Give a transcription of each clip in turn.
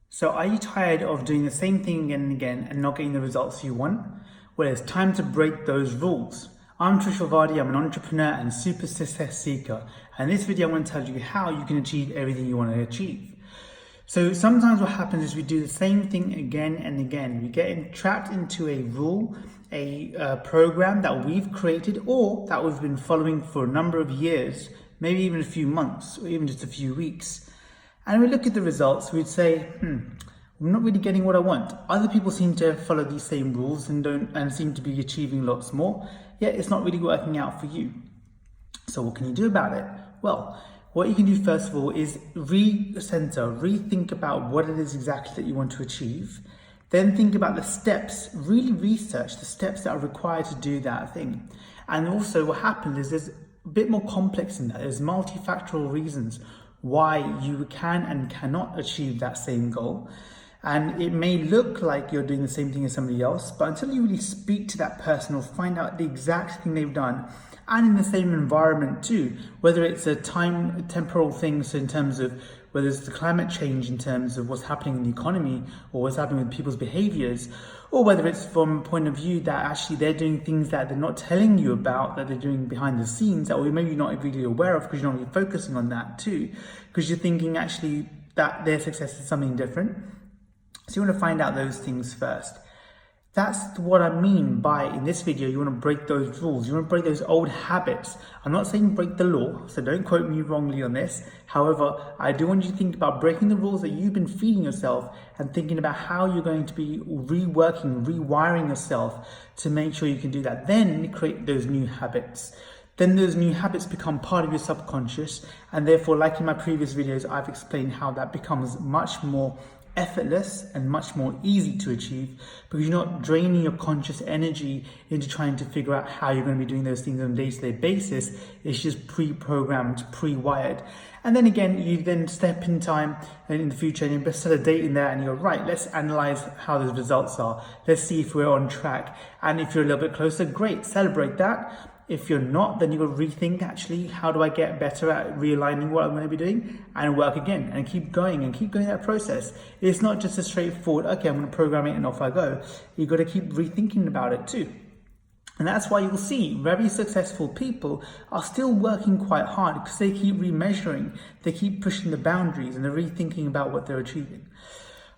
So are you tired of doing the same thing again and again and not getting the results you want? Well, it's time to break those rules. I'm Trishul Vardy, I'm an entrepreneur and super success seeker. And in this video, I'm going to tell you how you can achieve everything you want to achieve. So sometimes what happens is we do the same thing again and again. We get trapped into a rule, a program that we've created or that we've been following for a number of years, maybe even a few months or even just a few weeks. And we look at the results, we'd say, I'm not really getting what I want. Other people seem to follow these same rules and seem to be achieving lots more, yet it's not really working out for you. So what can you do about it? Well, what you can do first of all is rethink about what it is exactly that you want to achieve. Then think about the steps, really research the steps that are required to do that thing. And also what happens is there's a bit more complex in that. There's multifactorial reasons why you can and cannot achieve that same goal. And it may look like you're doing the same thing as somebody else, but until you really speak to that person or find out the exact thing they've done, and in the same environment too, whether it's a temporal thing, so in terms of whether it's the climate change in terms of what's happening in the economy or what's happening with people's behaviors, or whether it's from a point of view that actually they're doing things that they're not telling you about, that they're doing behind the scenes, that maybe you're not really aware of because you're not really focusing on that too, because you're thinking actually that their success is something different. So you want to find out those things first. That's what I mean by, in this video, you want to break those rules. You want to break those old habits. I'm not saying break the law, so don't quote me wrongly on this. However, I do want you to think about breaking the rules that you've been feeding yourself and thinking about how you're going to be rewiring yourself to make sure you can do that. Then create those new habits. Then those new habits become part of your subconscious, and therefore, like in my previous videos, I've explained how that becomes much more effortless and much more easy to achieve because you're not draining your conscious energy into trying to figure out how you're going to be doing those things on a day-to-day basis. It's just pre-programmed, pre-wired. And then again, you then step in time and in the future and you set a date in there and you're right, let's analyze how those results are. Let's see if we're on track. And if you're a little bit closer, great, celebrate that. If you're not, then you've got to rethink actually, how do I get better at realigning what I'm going to be doing and work again and keep going that process. It's not just a straightforward, okay, I'm going to program it and off I go. You've got to keep rethinking about it too. And that's why you'll see very successful people are still working quite hard because they keep remeasuring, they keep pushing the boundaries and they're rethinking about what they're achieving.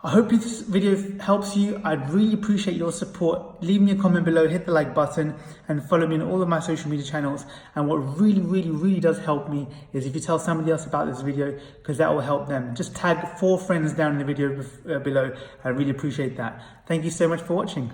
I hope this video helps you. I'd really appreciate your support. Leave me a comment below, hit the like button and follow me on all of my social media channels. And what really does help me is if you tell somebody else about this video because that will help them. Just tag 4 friends down in the video below. I really appreciate that. Thank you so much for watching.